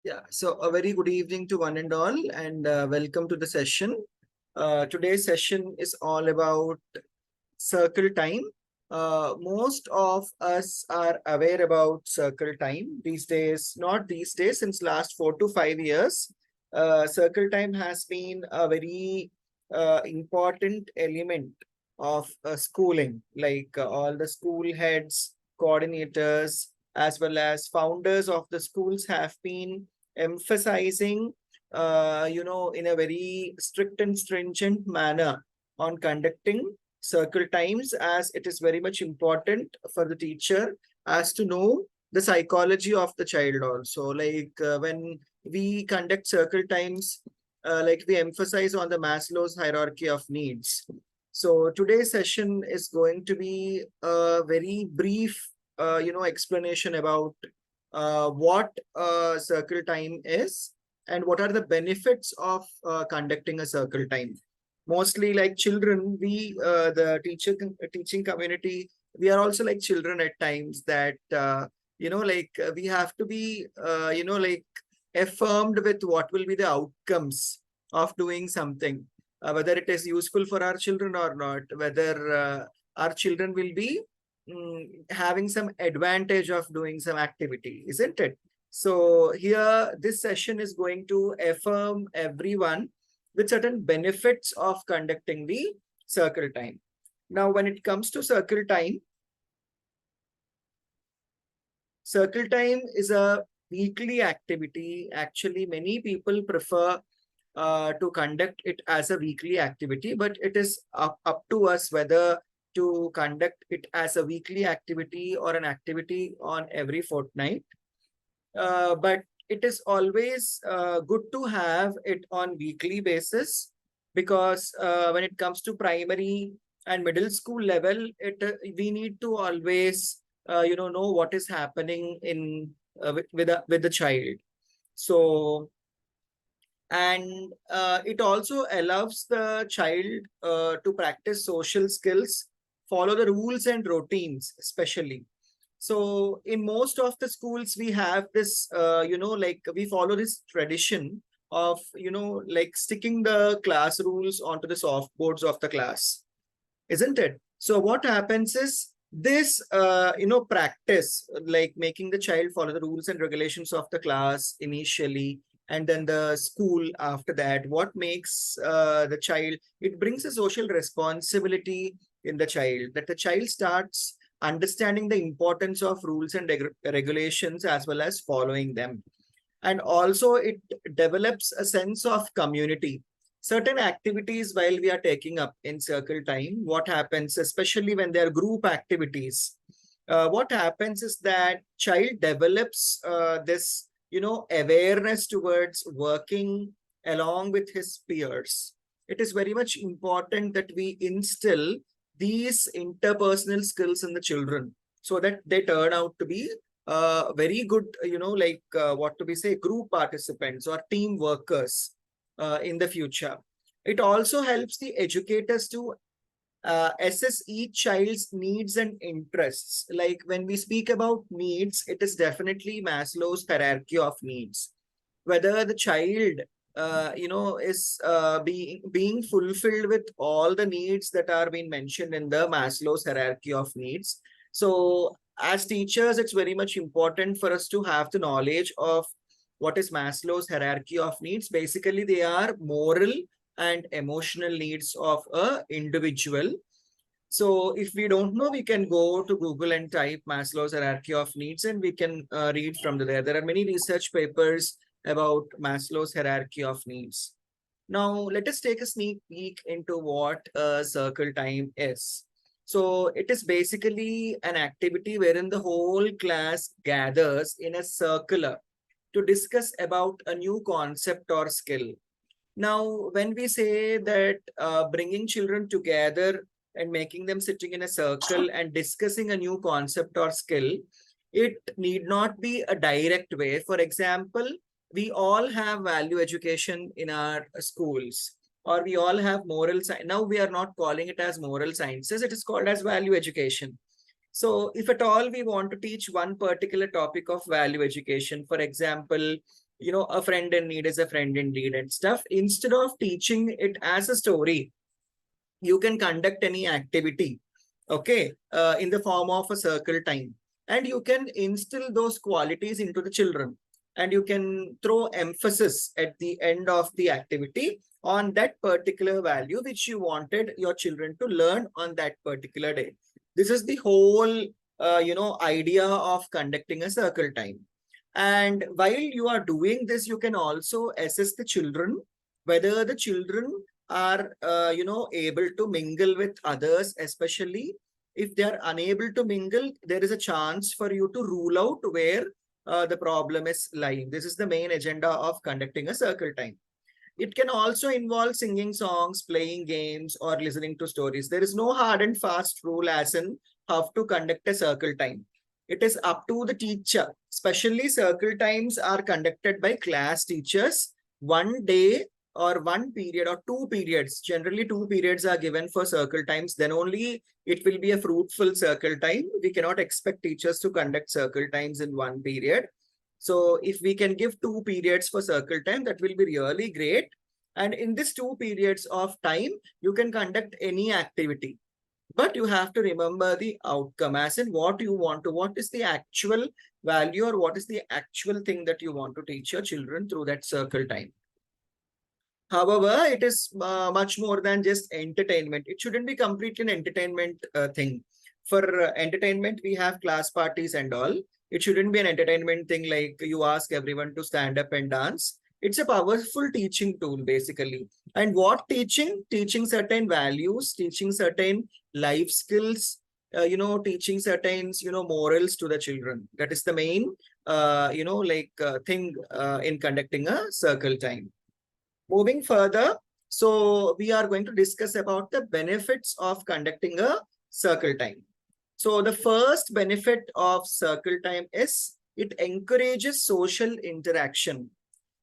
Yeah, so a very good evening to one and all, and welcome to the session. Today's session is all about circle time. Most of us are aware about circle time these days, not these days, since last 4 to 5 years. Circle time has been a very important element of schooling, like all the school heads, coordinators, as well as founders of the schools have been emphasizing, in a very strict and stringent manner on conducting circle times, as it is very much important for the teacher as to know the psychology of the child also. Like when we conduct circle times, like we emphasize on the Maslow's hierarchy of needs. So today's session is going to be a very brief, explanation about what circle time is and what are the benefits of conducting a circle time. Mostly like children, we, the teaching community, we are also like children at times that, we have to be, affirmed with what will be the outcomes of doing something, whether it is useful for our children or not, whether our children will be having some advantage of doing some activity, isn't it? So here, this session is going to affirm everyone with certain benefits of conducting the circle time. Now, when it comes to circle time is a weekly activity. Actually, many people prefer to conduct it as a weekly activity, but it is up to us whether to conduct it as a weekly activity or an activity on every fortnight. But it is always good to have it on weekly basis, because when it comes to primary and middle school level, we need to always know what is happening in with the child. So, and it also allows the child to practice social skills, follow the rules and routines, especially. So in most of the schools, we have this, like we follow this tradition of, like sticking the class rules onto the soft boards of the class, isn't it? So what happens is this, practice, like making the child follow the rules and regulations of the class initially, and then the school after that, what makes the child, it brings a social responsibility in the child, that the child starts understanding the importance of rules and regulations as well as following them. And also it develops a sense of community. Certain activities while we are taking up in circle time, what happens, especially when there are group activities, what happens is that child develops this, awareness towards working along with his peers. It is very much important that we instill these interpersonal skills in the children so that they turn out to be very good, what do we say, group participants or team workers in the future. It also helps the educators to assess each child's needs and interests. Like when we speak about needs, it is definitely Maslow's hierarchy of needs. Whether the child, is being fulfilled with all the needs that are being mentioned in the Maslow's hierarchy of needs. So as teachers, it's very much important for us to have the knowledge of what is Maslow's hierarchy of needs. Basically, they are moral and emotional needs of a individual. So if we don't know, we can go to Google and type Maslow's hierarchy of needs, and we can read from there. There are many research papers about Maslow's hierarchy of needs. Now, let us take a sneak peek into what a circle time is. So it is basically an activity wherein the whole class gathers in a circular to discuss about a new concept or skill. Now, when we say that bringing children together and making them sitting in a circle and discussing a new concept or skill, it need not be a direct way. For example, we all have value education in our schools, or we all have moral science. Now we are not calling it as moral sciences, it is called as value education. So if at all we want to teach one particular topic of value education, for example, a friend in need is a friend indeed and stuff. Instead of teaching it as a story, you can conduct any activity, okay, in the form of a circle time, and you can instill those qualities into the children, and you can throw emphasis at the end of the activity on that particular value which you wanted your children to learn on that particular day. This is the whole idea of conducting a circle time. And while you are doing this, you can also assess the children, whether the children are able to mingle with others. Especially if they are unable to mingle, there is a chance for you to rule out where the problem is lying. This is the main agenda of conducting a circle time. It can also involve singing songs, playing games, or listening to stories. There is no hard and fast rule as in how to conduct a circle time. It is up to the teacher. Especially circle times are conducted by class teachers one day or one period or two periods. Generally, two periods are given for circle times. Then only it will be a fruitful circle time. We cannot expect teachers to conduct circle times in one period. So if we can give two periods for circle time, that will be really great. And in this two periods of time, you can conduct any activity. But you have to remember the outcome, as in what you want to, what is the actual value or what is the actual thing that you want to teach your children through that circle time. However, it is much more than just entertainment. It shouldn't be completely an entertainment thing. For entertainment, we have class parties and all. It shouldn't be an entertainment thing like you ask everyone to stand up and dance. It's a powerful teaching tool, basically. And what teaching? Teaching certain values, teaching certain life skills, teaching certain, morals to the children. That is the main, thing in conducting a circle time. Moving further, so we are going to discuss about the benefits of conducting a circle time. So the first benefit of circle time is it encourages social interaction.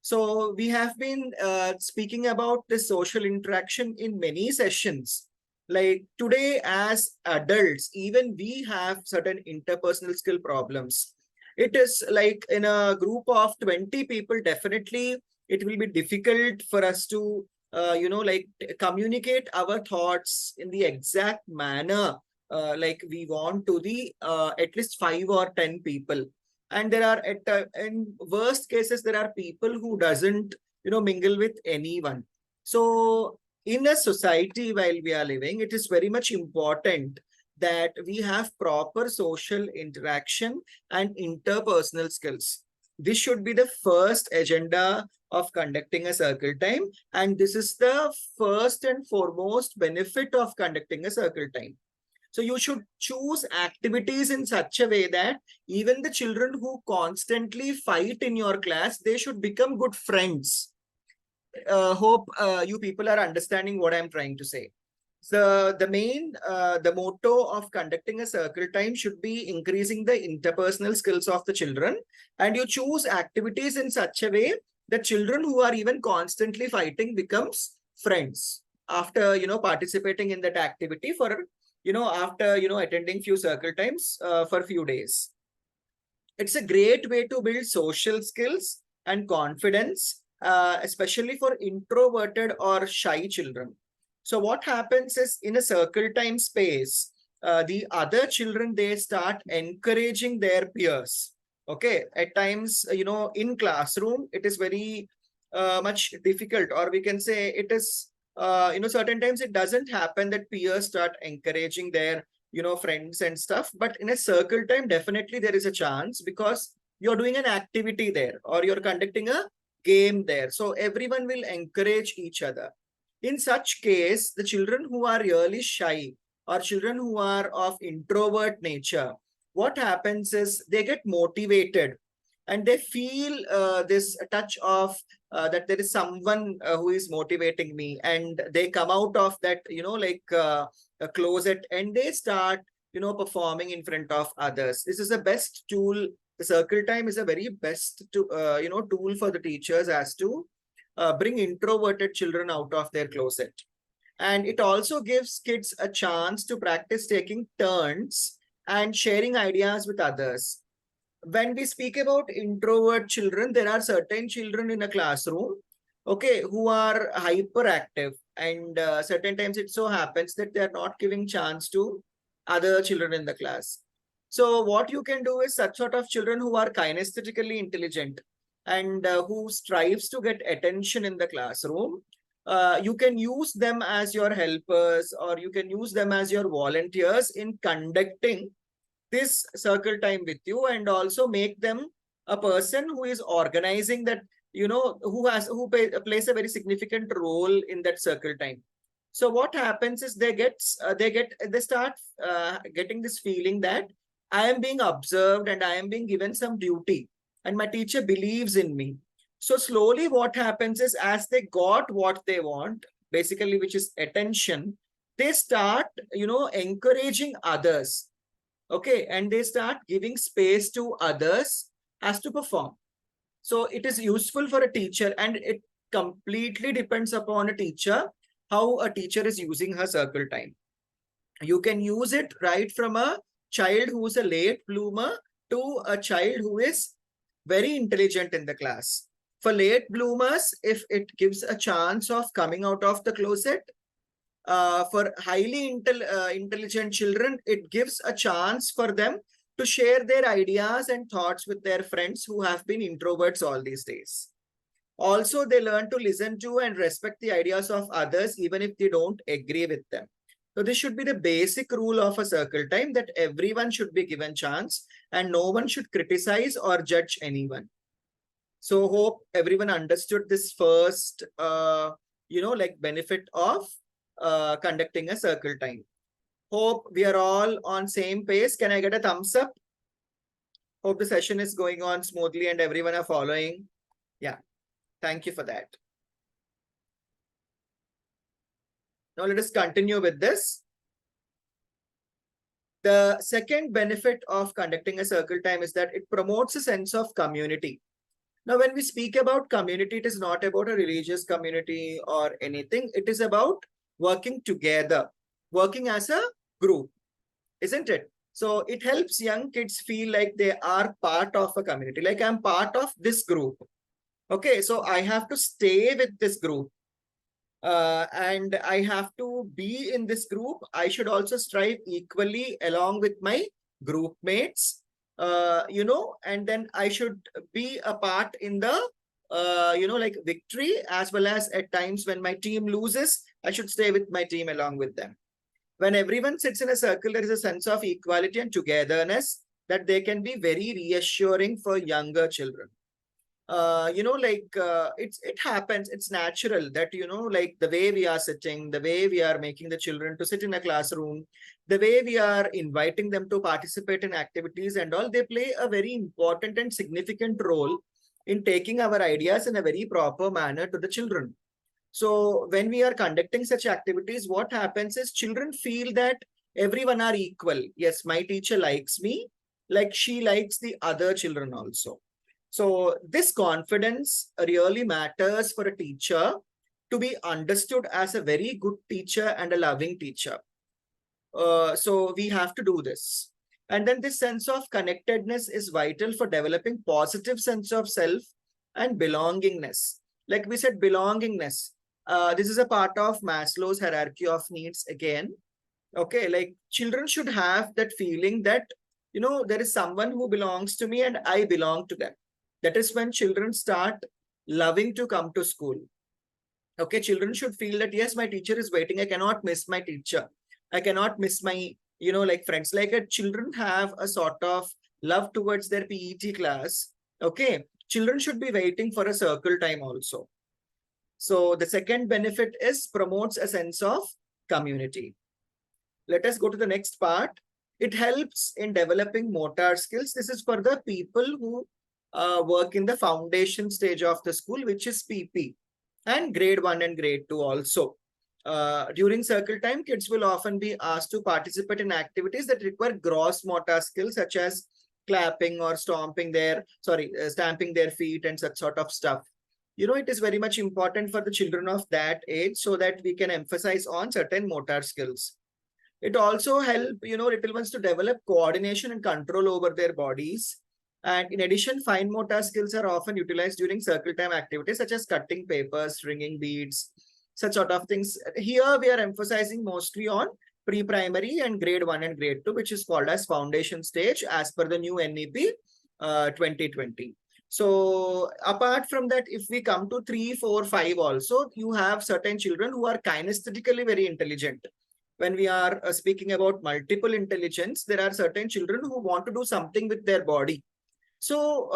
So we have been speaking about the social interaction in many sessions. Like today as adults, even we have certain interpersonal skill problems. It is like in a group of 20 people, definitely it will be difficult for us to, communicate our thoughts in the exact manner like we want to the at least 5 or 10 people. And there are in worst cases, there are people who doesn't, mingle with anyone. So in a society while we are living, it is very much important that we have proper social interaction and interpersonal skills. This should be the first agenda of conducting a circle time. And this is the first and foremost benefit of conducting a circle time. So you should choose activities in such a way that even the children who constantly fight in your class, they should become good friends. Hope you people are understanding what I'm trying to say. So the motto of conducting a circle time should be increasing the interpersonal skills of the children. And you choose activities in such a way that children who are even constantly fighting becomes friends after, participating in that activity for, after, attending few circle times for few days. It's a great way to build social skills and confidence, especially for introverted or shy children. So what happens is in a circle time space, the other children, they start encouraging their peers. Okay, at times, in classroom, it is very much difficult, or we can say it is, certain times it doesn't happen that peers start encouraging their, friends and stuff. But in a circle time, definitely there is a chance because you're doing an activity there or you're conducting a game there. So everyone will encourage each other. In such case, the children who are really shy or children who are of introvert nature, what happens is they get motivated and they feel this touch of that there is someone who is motivating me, and they come out of that, a closet, and they start, performing in front of others. This is the best tool. The circle time is a very best tool for the teachers as to bring introverted children out of their closet. And it also gives kids a chance to practice taking turns and sharing ideas with others. when we speak about introvert children, there are certain children in a classroom, okay, who are hyperactive, and certain times it so happens that they are not giving chance to other children in the class. So what you can do is such sort of children who are kinesthetically intelligent and who strives to get attention in the classroom, you can use them as your helpers, or you can use them as your volunteers in conducting this circle time with you, and also make them a person who is organizing that, plays a very significant role in that circle time. So what happens is they start getting this feeling that I am being observed and I am being given some duty, and my teacher believes in me. So slowly what happens is, as they got what they want, basically, which is attention, they start encouraging others, okay, and they start giving space to others as to perform. So it is useful for a teacher, and it completely depends upon a teacher how a teacher is using her circle time. You can use it right from a child who is a late bloomer to a child who is very intelligent in the class. For late bloomers, if it gives a chance of coming out of the closet, for highly intelligent children, it gives a chance for them to share their ideas and thoughts with their friends who have been introverts all these days. Also, they learn to listen to and respect the ideas of others, even if they don't agree with them. So this should be the basic rule of a circle time, that everyone should be given chance and no one should criticize or judge anyone. So hope everyone understood this first, benefit of conducting a circle time. Hope we are all on same pace. Can I get a thumbs up? Hope the session is going on smoothly and everyone are following. Yeah, thank you for that. Now let us continue with this. The second benefit of conducting a circle time is that it promotes a sense of community. Now, when we speak about community, it is not about a religious community or anything. It is about working together, working as a group, isn't it? So it helps young kids feel like they are part of a community, like I'm part of this group. Okay, so I have to stay with this group. And I have to be in this group. I should also strive equally along with my group mates, and then I should be a part in the, like victory, as well as at times when my team loses, I should stay with my team along with them. When everyone sits in a circle, there is a sense of equality and togetherness that they can be very reassuring for younger children. It happens, it's natural that, like the way we are sitting, the way we are making the children to sit in a classroom, the way we are inviting them to participate in activities and all, they play a very important and significant role in taking our ideas in a very proper manner to the children. So when we are conducting such activities, what happens is children feel that everyone are equal. Yes, my teacher likes me, like she likes the other children also. So this confidence really matters for a teacher to be understood as a very good teacher and a loving teacher. So we have to do this. And then this sense of connectedness is vital for developing positive sense of self and belongingness. Like we said, belongingness. This is a part of Maslow's hierarchy of needs again. Okay, like children should have that feeling that, there is someone who belongs to me and I belong to them. That is when children start loving to come to school. Okay, children should feel that, yes, my teacher is waiting. I cannot miss my teacher. I cannot miss my, friends. Like children have a sort of love towards their PET class. Okay, children should be waiting for a circle time also. So the second benefit is promotes a sense of community. Let us go to the next part. It helps in developing motor skills. This is for the people who work in the foundation stage of the school, which is PP, and grade 1 and grade 2 also. During circle time, kids will often be asked to participate in activities that require gross motor skills, such as clapping or stamping their feet and such sort of stuff. It is very much important for the children of that age so that we can emphasize on certain motor skills. It also helps, little ones to develop coordination and control over their bodies. And in addition, fine motor skills are often utilized during circle time activities such as cutting papers, stringing beads, such sort of things. Here we are emphasizing mostly on pre-primary and grade 1 and grade 2, which is called as foundation stage as per the new NEP 2020. So apart from that, if we come to 3, 4, 5 also, you have certain children who are kinesthetically very intelligent. When we are speaking about multiple intelligence, there are certain children who want to do something with their body. So,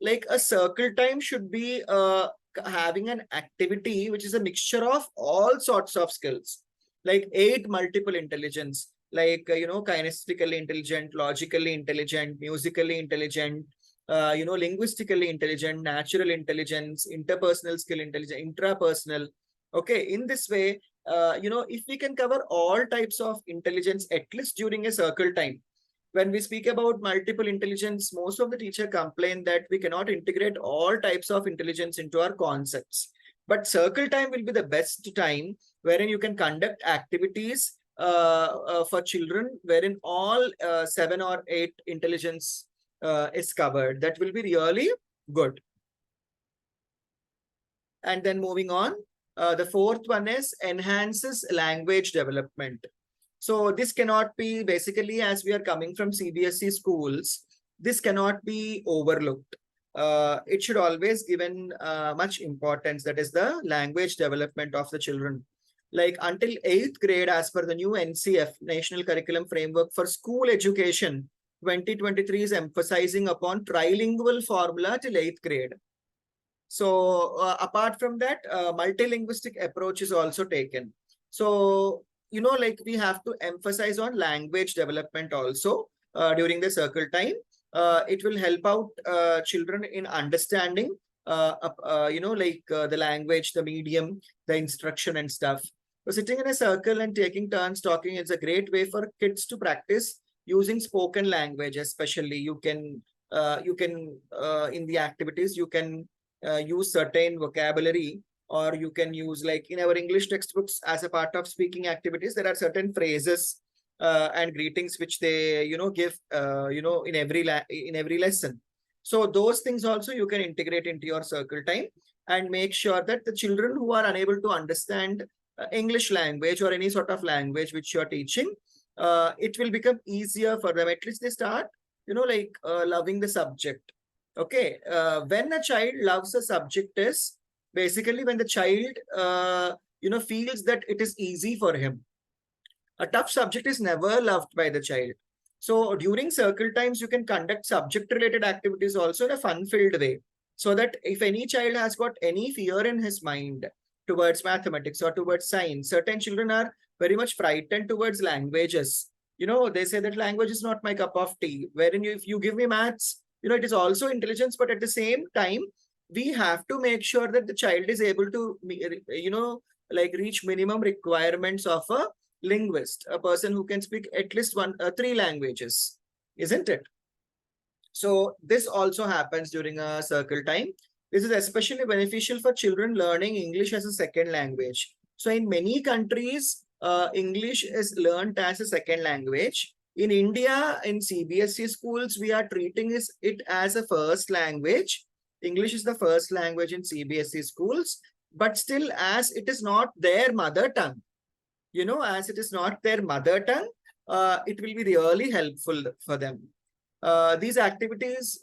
like a circle time should be having an activity which is a mixture of all sorts of skills, like 8 multiple intelligence, like, kinesthetically intelligent, logically intelligent, musically intelligent, linguistically intelligent, natural intelligence, interpersonal skill intelligence, intrapersonal. Okay, in this way, if we can cover all types of intelligence, at least during a circle time. When we speak about multiple intelligence, most of the teacher complain that we cannot integrate all types of intelligence into our concepts. But circle time will be the best time wherein you can conduct activities for children wherein all 7 or 8 intelligence is covered. That will be really good. And then moving on, the fourth one is enhances language development. So this cannot be, basically, as we are coming from CBSE schools, this cannot be overlooked. It should always given much importance, that is the language development of the children. Like until 8th grade, as per the new NCF, National Curriculum Framework for School Education, 2023 is emphasizing upon trilingual formula till 8th grade. So apart from that, multilinguistic approach is also taken. So, like we have to emphasize on language development also during the circle time. It will help out children in understanding, the language, the medium, the instruction and stuff. So sitting in a circle and taking turns talking is a great way for kids to practice using spoken language. Especially you can in the activities, you can use certain vocabulary, or you can use, like in our English textbooks, as a part of speaking activities, there are certain phrases and greetings which they give in every lesson. So those things also you can integrate into your circle time and make sure that the children who are unable to understand English language or any sort of language which you're teaching, it will become easier for them. At least they start loving the subject. Okay, when a child loves a subject is basically when the child feels that it is easy for him. A tough subject is never loved by the child. So during circle times, you can conduct subject related activities also in a fun filled way, so that if any child has got any fear in his mind towards mathematics or towards science, certain children are very much frightened towards languages. They say that language is not my cup of tea, wherein if you give me maths, it is also intelligence, but at the same time, we have to make sure that the child is able to, reach minimum requirements of a linguist, a person who can speak at least 3 languages, isn't it? So this also happens during a circle time. This is especially beneficial for children learning English as a second language. So in many countries, English is learned as a second language. In India, in CBSE schools, we are treating it as a first language. English is the first language in CBSE schools, but still, as it is not their mother tongue, as it is not their mother tongue, it will be really helpful for them. These activities,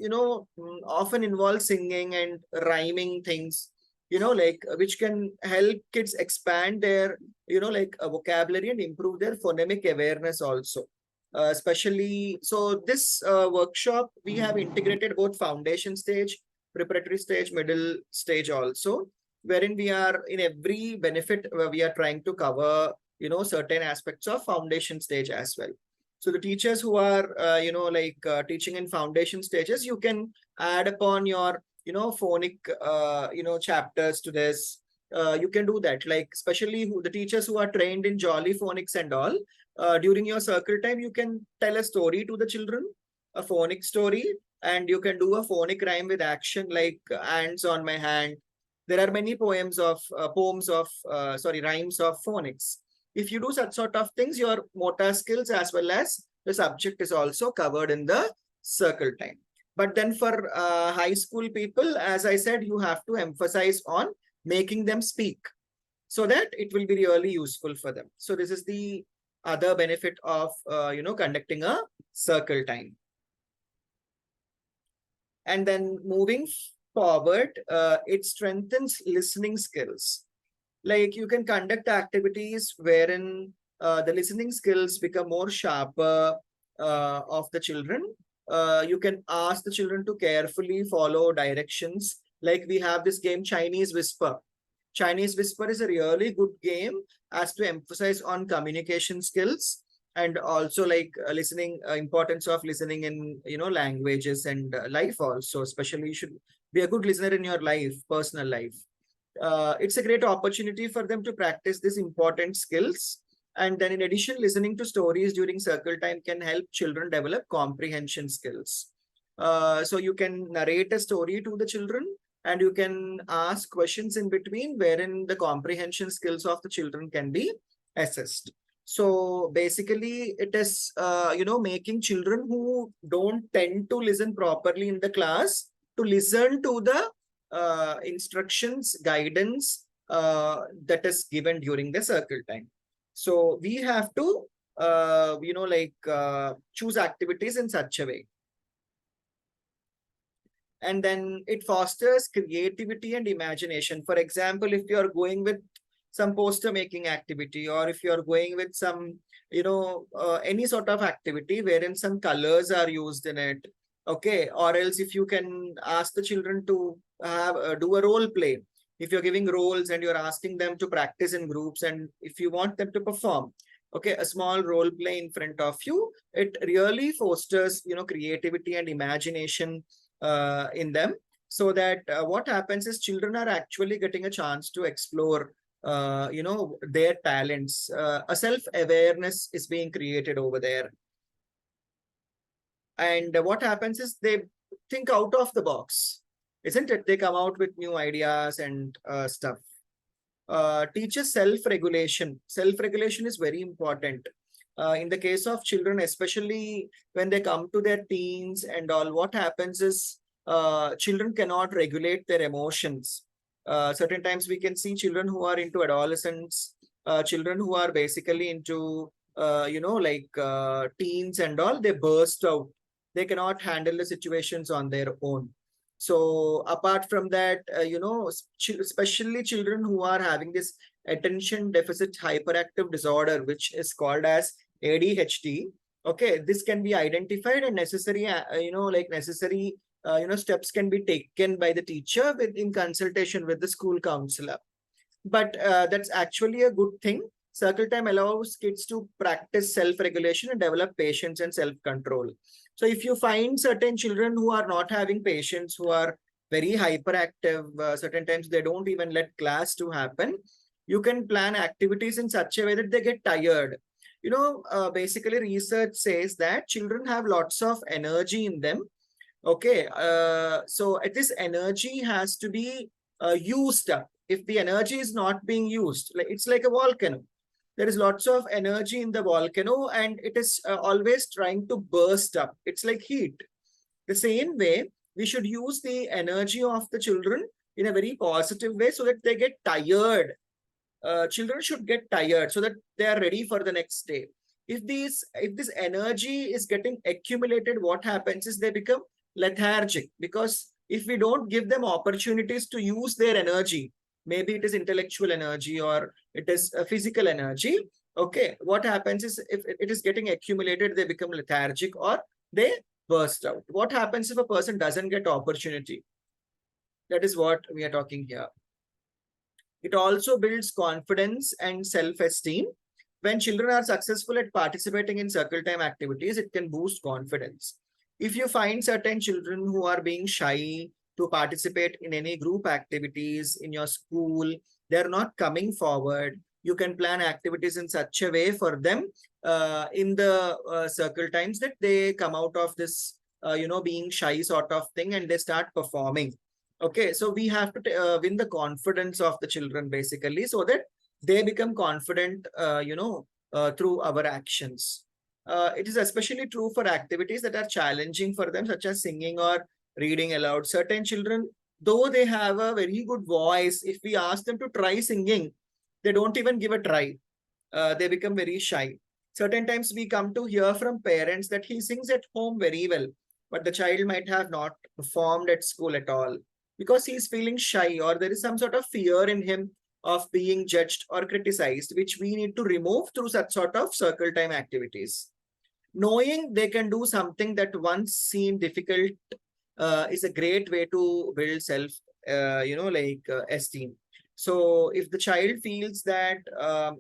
often involve singing and rhyming things, which can help kids expand their, vocabulary and improve their phonemic awareness also. Especially, so this workshop, we have integrated both foundation stage, preparatory stage, middle stage also, wherein we are in every benefit where we are trying to cover, certain aspects of foundation stage as well. So the teachers who are, teaching in foundation stages, you can add upon your, phonic, chapters to this. You can do that, like especially the teachers who are trained in Jolly Phonics and all. During your circle time, you can tell a story to the children, a phonic story, and you can do a phonic rhyme with action, like ants on my hand. There are many rhymes of phonics. If you do such sort of things, your motor skills as well as the subject is also covered in the circle time. But then for high school people, as I said, you have to emphasize on making them speak so that it will be really useful for them. So this is the other benefit of, conducting a circle time. And then moving forward, it strengthens listening skills. Like you can conduct activities wherein the listening skills become more sharper of the children. You can ask the children to carefully follow directions. Like we have this game Chinese Whisper. Chinese Whisper is a really good game as to emphasize on communication skills and also like listening, importance of listening in languages and life also. Especially you should be a good listener in your life, personal life. It's a great opportunity for them to practice these important skills. And then in addition, listening to stories during circle time can help children develop comprehension skills. So you can narrate a story to the children and you can ask questions in between wherein the comprehension skills of the children can be assessed. So basically it is, making children who don't tend to listen properly in the class to listen to the instructions, guidance that is given during the circle time. So we have to, choose activities in such a way. And then it fosters creativity and imagination. For example, if you are going with some poster making activity, or if you are going with some, any sort of activity wherein some colors are used in it, okay, or else if you can ask the children to have do a role play. If you're giving roles and you're asking them to practice in groups, and if you want them to perform, okay, a small role play in front of you, it really fosters, creativity and imagination in them, so that what happens is children are actually getting a chance to explore their talents. A self-awareness is being created over there. And what happens is they think out of the box, isn't it? They come out with new ideas and stuff. Teaches self-regulation. Self-regulation is very important. In the case of children, especially when they come to their teens and all, what happens is children cannot regulate their emotions. Certain times we can see children who are into adolescence, children who are basically into, teens and all, they burst out. They cannot handle the situations on their own. So apart from that, especially children who are having this attention deficit hyperactive disorder, which is called as ADHD. Okay, this can be identified and necessary, necessary, steps can be taken by the teacher in consultation with the school counselor. But that's actually a good thing. Circle time allows kids to practice self-regulation and develop patience and self-control. So if you find certain children who are not having patience, who are very hyperactive, certain times they don't even let class to happen, you can plan activities in such a way that they get tired. Basically research says that children have lots of energy in them. Okay, so this energy has to be used up. If the energy is not being used, like it's like a volcano. There is lots of energy in the volcano and it is always trying to burst up. It's like heat. The same way, we should use the energy of the children in a very positive way so that they get tired. Children should get tired so that they are ready for the next day. If this energy is getting accumulated, what happens is they become lethargic, because if we don't give them opportunities to use their energy, maybe it is intellectual energy or it is a physical energy. Okay, what happens is if it is getting accumulated, they become lethargic or they burst out. What happens if a person doesn't get opportunity? That is what we are talking here. It also builds confidence and self-esteem. When children are successful at participating in circle time activities, it can boost confidence. If you find certain children who are being shy to participate in any group activities in your school, they're not coming forward, you can plan activities in such a way for them in the circle times that they come out of this, being shy sort of thing and they start performing. Okay, so we have to win the confidence of the children basically so that they become confident, through our actions. it is especially true for activities that are challenging for them, such as singing or reading aloud. Certain children, though they have a very good voice, if we ask them to try singing, they don't even give a try. They become very shy. Certain times we come to hear from parents that he sings at home very well, but the child might have not performed at school at all because he's feeling shy, or there is some sort of fear in him of being judged or criticized, which we need to remove through such sort of circle time activities. Knowing they can do something that once seemed difficult is a great way to build self, esteem. So if the child feels that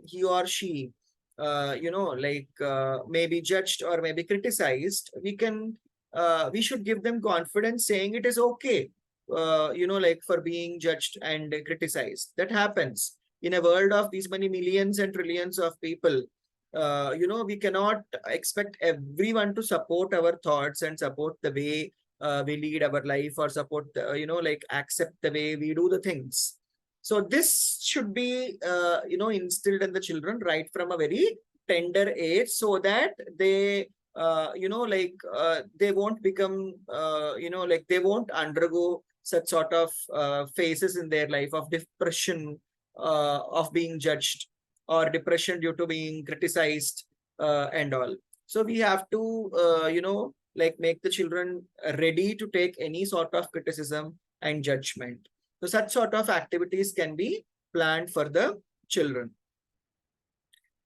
he or she, may be judged or may be criticized, we should give them confidence, saying it is okay, for being judged and criticized. That happens in a world of these many millions and trillions of people. We cannot expect everyone to support our thoughts and support the way we lead our life, or support the, accept the way we do the things. So this should be instilled in the children right from a very tender age, so that they they won't become they won't undergo such sort of phases in their life of depression, of being judged, or depression due to being criticized, and all. So we have to make the children ready to take any sort of criticism and judgment. So such sort of activities can be planned for the children.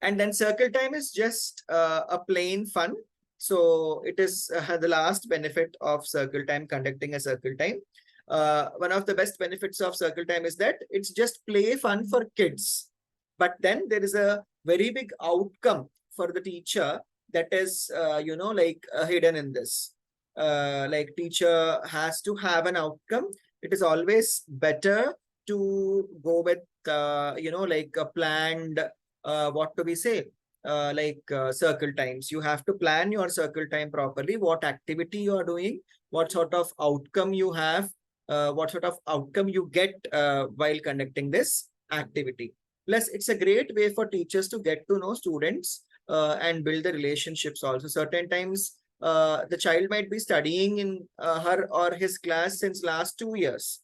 And then circle time is just a plain fun. So it is the last benefit of circle time, conducting a circle time. One of the best benefits of circle time is that it's just play fun for kids. But then there is a very big outcome for the teacher that is, hidden in this. Like teacher has to have an outcome. It is always better to go with, a planned, what do we say? Circle times. You have to plan your circle time properly, what activity you are doing, what sort of outcome you have, what sort of outcome you get while conducting this activity. Plus, it's a great way for teachers to get to know students and build the relationships also. Certain times, the child might be studying in her or his class since last 2 years,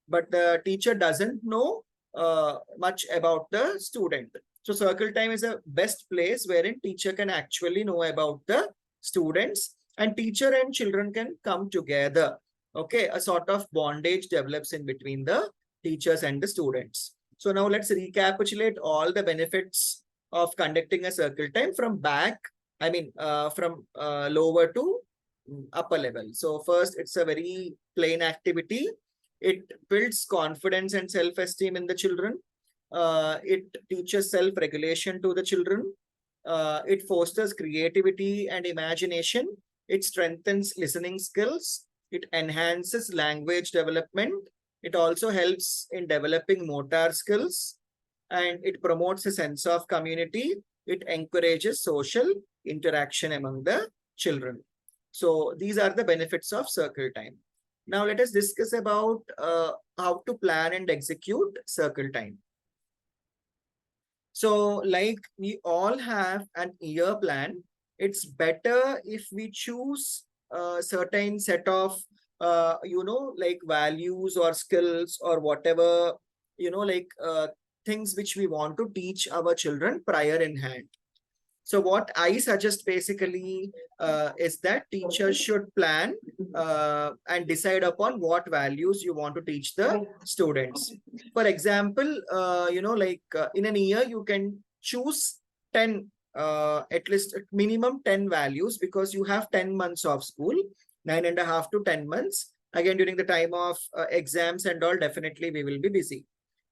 but the teacher doesn't know much about the student. So circle time is a best place wherein teacher can actually know about the students, and teacher and children can come together. Okay, a sort of bondage develops in between the teachers and the students. So now let's recapitulate all the benefits of conducting a circle time from lower to upper level. So first, it's a very plain activity. It builds confidence and self-esteem in the children. It teaches self-regulation to the children. It fosters creativity and imagination. It strengthens listening skills. It enhances language development. It also helps in developing motor skills, and it promotes a sense of community. It encourages social interaction among the children. So these are the benefits of circle time. Now let us discuss about how to plan and execute circle time. So like we all have an year plan, it's better if we choose a certain set of values or skills or whatever, things which we want to teach our children prior in hand. So what I suggest basically is that teachers should plan and decide upon what values you want to teach the students. For example, in a year, you can choose 10, at least minimum 10 values, because you have 10 months of school, 9.5 to 10 months. Again, during the time of exams and all, definitely we will be busy.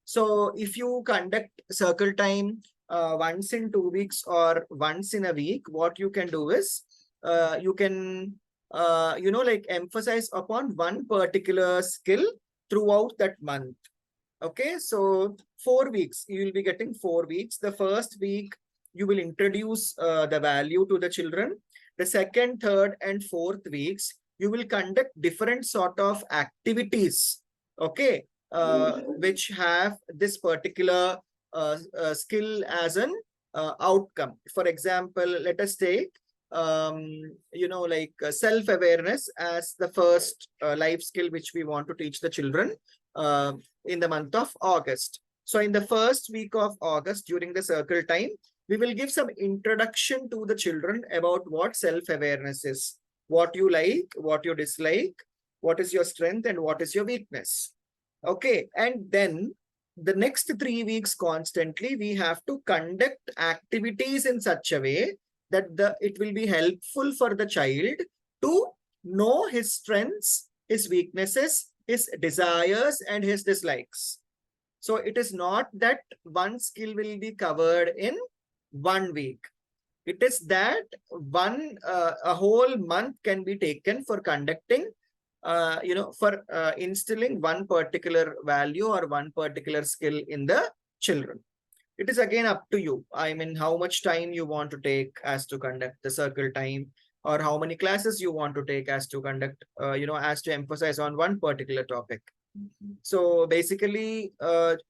So if you conduct circle time once in 2 weeks or once in a week, what you can do is you can emphasize upon one particular skill throughout that month. Okay, so 4 weeks, you will be getting 4 weeks. The first week, you will introduce the value to the children. The second, third, and fourth weeks, you will conduct different sort of activities, okay, which have this particular skill as an outcome. For example, let us take self-awareness as the first life skill which we want to teach the children in the month of August. So in the first week of August during the circle time, we will give some introduction to the children about what self-awareness is, what you like, what you dislike, what is your strength and what is your weakness. Okay, and then the next 3 weeks constantly we have to conduct activities in such a way that it will be helpful for the child to know his strengths, his weaknesses, his desires and his dislikes. So it is not that one skill will be covered in 1 week. It is that a whole month can be taken for conducting for instilling one particular value or one particular skill in the children. It is again up to you. I mean, how much time you want to take as to conduct the circle time, or how many classes you want to take as to conduct, as to emphasize on one particular topic. So basically,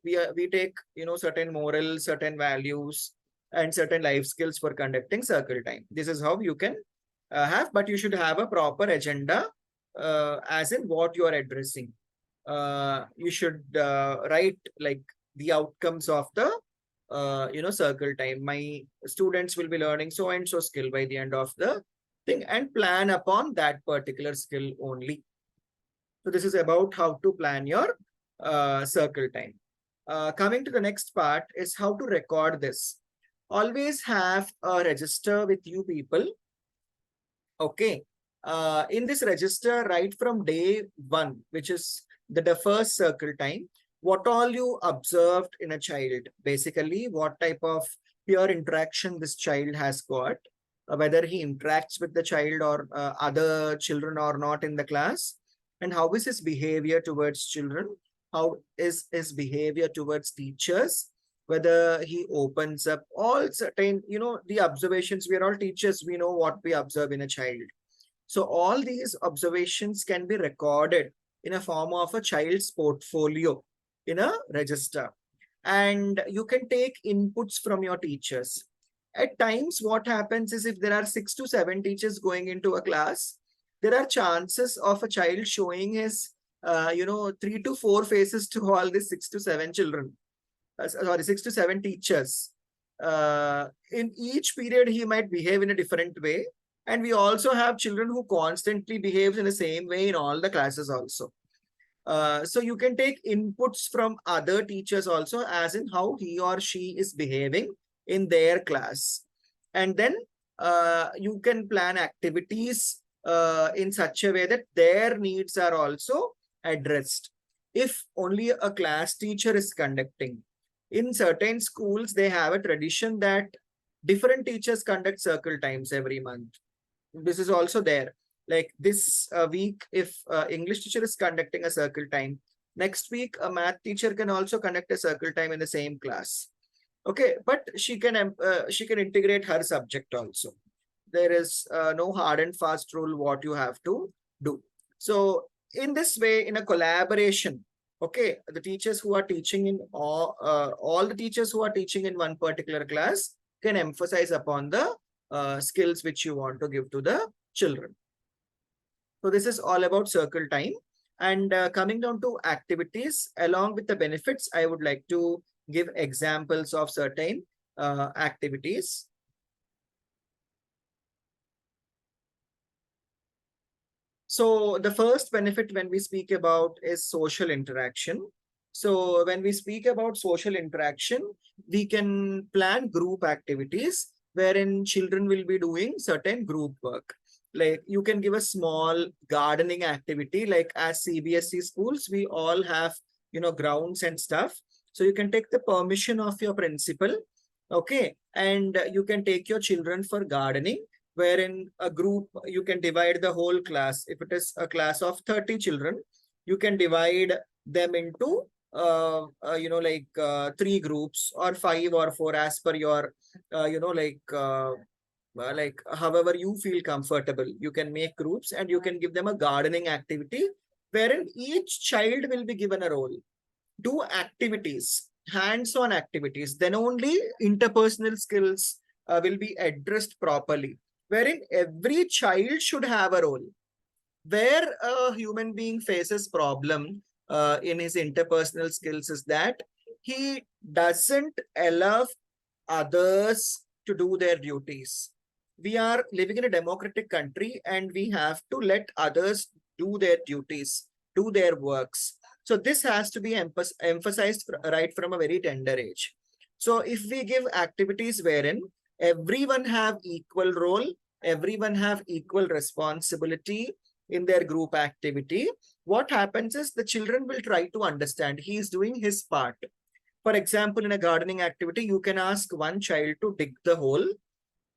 we take, certain morals, certain values, and certain life skills for conducting circle time. This is how you can have, but you should have a proper agenda as in what you are addressing. You should write like the outcomes of the circle time. My students will be learning so and so skill by the end of the thing, and plan upon that particular skill only. So this is about how to plan your circle time. Coming to the next part is how to record this. Always have a register with you people. Okay. In this register, right from day 1, which is the first circle time, what all you observed in a child, basically what type of peer interaction this child has got, whether he interacts with the child or other children or not in the class, and how is his behavior towards children, how is his behavior towards teachers, whether he opens up, all certain, the observations. We are all teachers, we know what we observe in a child. So all these observations can be recorded in a form of a child's portfolio in a register. And you can take inputs from your teachers. At times, what happens is if there are 6 to 7 teachers going into a class, there are chances of a child showing his, 3 to 4 faces to all these 6 to 7 children. 6 to 7 teachers. In each period, he might behave in a different way. And we also have children who constantly behaves in the same way in all the classes also. So you can take inputs from other teachers also, as in how he or she is behaving in their class. And then you can plan activities in such a way that their needs are also addressed. If only a class teacher is conducting, in certain schools, they have a tradition that different teachers conduct circle times every month. This is also there. Like this week, if English teacher is conducting a circle time, next week a math teacher can also conduct a circle time in the same class. Okay, but she can integrate her subject also. There is no hard and fast rule what you have to do. So in this way, in a collaboration, okay, the teachers who are teaching in all the teachers who are teaching in one particular class can emphasize upon the skills which you want to give to the children. So this is all about circle time. And coming down to activities, along with the benefits, I would like to give examples of certain activities. So the first benefit when we speak about is social interaction. So when we speak about social interaction, we can plan group activities wherein children will be doing certain group work. Like you can give a small gardening activity, like as CBSE schools, we all have, grounds and stuff. So you can take the permission of your principal, okay, and you can take your children for gardening, wherein a group, you can divide the whole class. If it is a class of 30 children, you can divide them into 3 groups or 5 or 4 as per your, however you feel comfortable. You can make groups and you can give them a gardening activity wherein each child will be given a role. Do activities, hands-on activities, then only interpersonal skills will be addressed properly. wherein every child should have a role. Where a human being faces problem in his interpersonal skills is that he doesn't allow others to do their duties. We are living in a democratic country and we have to let others do their duties, do their works. So this has to be emphasized right from a very tender age. So if we give activities wherein everyone have equal role, everyone have equal responsibility in their group activity, what happens is the children will try to understand he is doing his part. For example, in a gardening activity, you can ask one child to dig the hole,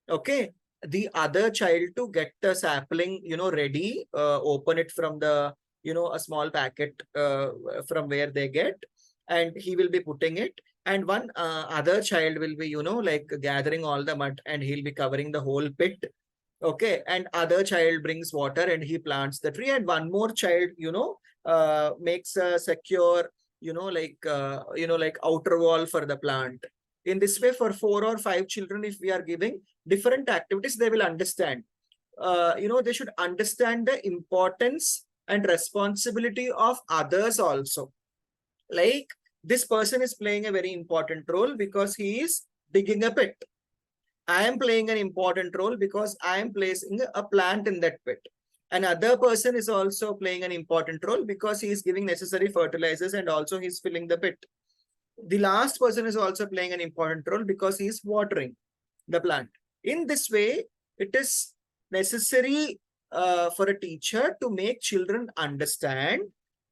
okay? The other child to get the sapling, ready, open it from the, a small packet from where they get, and he will be putting it. And one other child will be, like gathering all the mud and he'll be covering the whole pit. Okay, and other child brings water and he plants the tree, and one more child, makes a secure, like outer wall for the plant. In this way, for 4 or 5 children, if we are giving different activities, they will understand. They should understand the importance and responsibility of others also. Like, this person is playing a very important role because he is digging a pit. I am playing an important role because I am placing a plant in that pit. Another person is also playing an important role because he is giving necessary fertilizers and also he is filling the pit. The last person is also playing an important role because he is watering the plant. In this way, it is necessary for a teacher to make children understand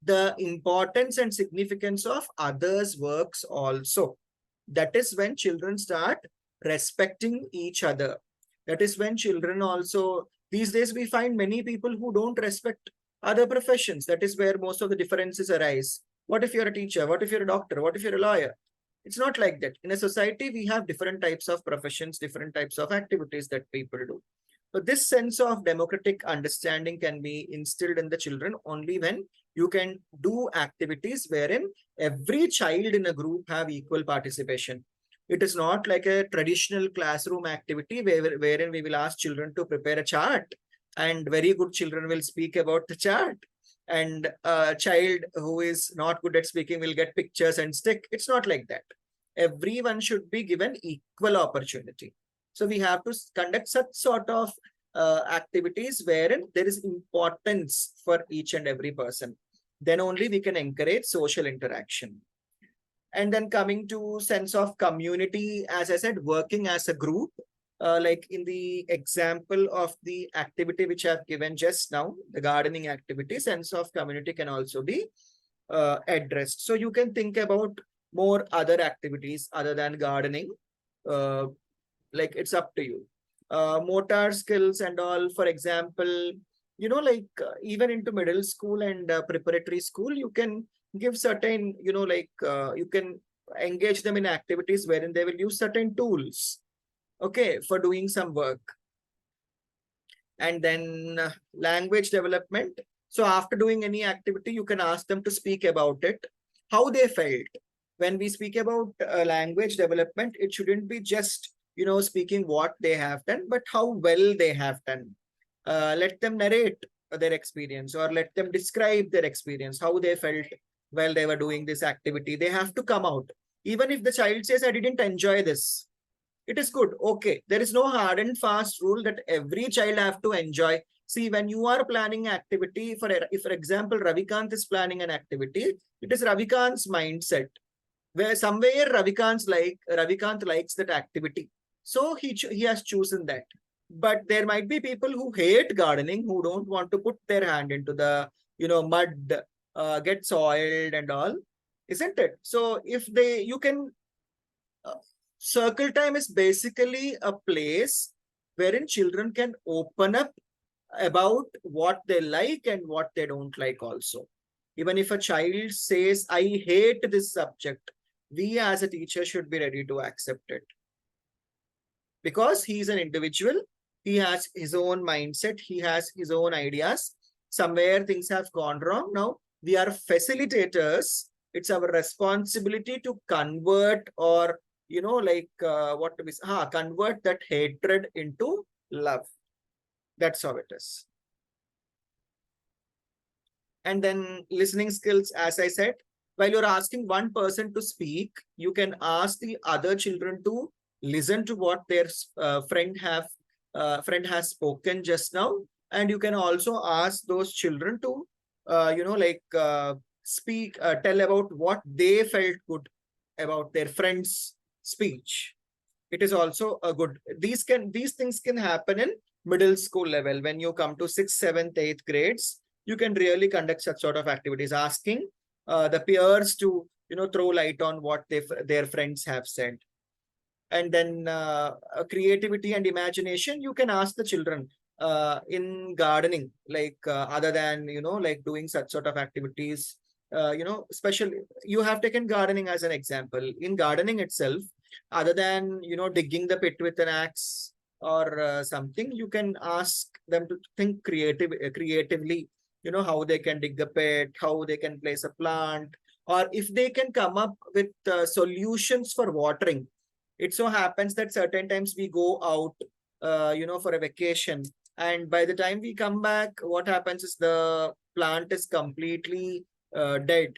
the importance and significance of others' works also. That is when children start respecting each other. That is when children also, these days we find many people who don't respect other professions. That is where most of the differences arise. What if you're a teacher? What if you're a doctor? What if you're a lawyer? It's not like that. In a society, we have different types of professions, different types of activities that people do. So this sense of democratic understanding can be instilled in the children only when you can do activities wherein every child in a group have equal participation. It is not like a traditional classroom activity wherein we will ask children to prepare a chart and very good children will speak about the chart, and a child who is not good at speaking will get pictures and stick. It's not like that. Everyone should be given equal opportunity. So we have to conduct such sort of activities wherein there is importance for each and every person. Then only we can encourage social interaction. And then coming to sense of community, as I said, working as a group, like in the example of the activity which I've given just now, the gardening activity, sense of community can also be addressed. So you can think about more other activities other than gardening. Like, it's up to you. Motor skills and all, for example, even into middle school and preparatory school, you can give certain, you can engage them in activities wherein they will use certain tools, okay, for doing some work. And then language development. So after doing any activity, you can ask them to speak about it, how they felt. When we speak about language development, it shouldn't be just, speaking what they have done, but how well they have done. Let them narrate their experience or let them describe their experience, how they felt while they were doing this activity. They have to come out. Even if the child says, I didn't enjoy this, it is good. Okay. There is no hard and fast rule that every child have to enjoy. See, when you are planning activity, if, for example, Ravikant is planning an activity, it is Ravikant's mindset. Where somewhere Ravikant likes that activity. So he has chosen that. But there might be people who hate gardening, who don't want to put their hand into the, mud, get soiled and all, isn't it? So if you can, circle time is basically a place wherein children can open up about what they like and what they don't like also. Even if a child says, I hate this subject, we as a teacher should be ready to accept it. Because he is an individual, he has his own mindset, he has his own ideas. Somewhere things have gone wrong. Now, we are facilitators. It's our responsibility to convert or, convert that hatred into love. That's how it is. And then listening skills, as I said, while you're asking one person to speak, you can ask the other children to listen to what their friend has spoken just now, and you can also ask those children to speak, tell about what they felt good about their friend's speech. It is also a good, these things can happen in middle school level. When you come to 6th, 7th, 8th grades, you can really conduct such sort of activities, asking the peers to throw light on what their friends have said. And then creativity and imagination, you can ask the children in gardening, like other than like doing such sort of activities, especially you have taken gardening as an example. In gardening itself, other than digging the pit with an axe or something, you can ask them to think creatively, how they can dig a pit, how they can place a plant, or if they can come up with solutions for watering. It so happens that certain times we go out for a vacation, and by the time we come back, what happens is the plant is completely dead,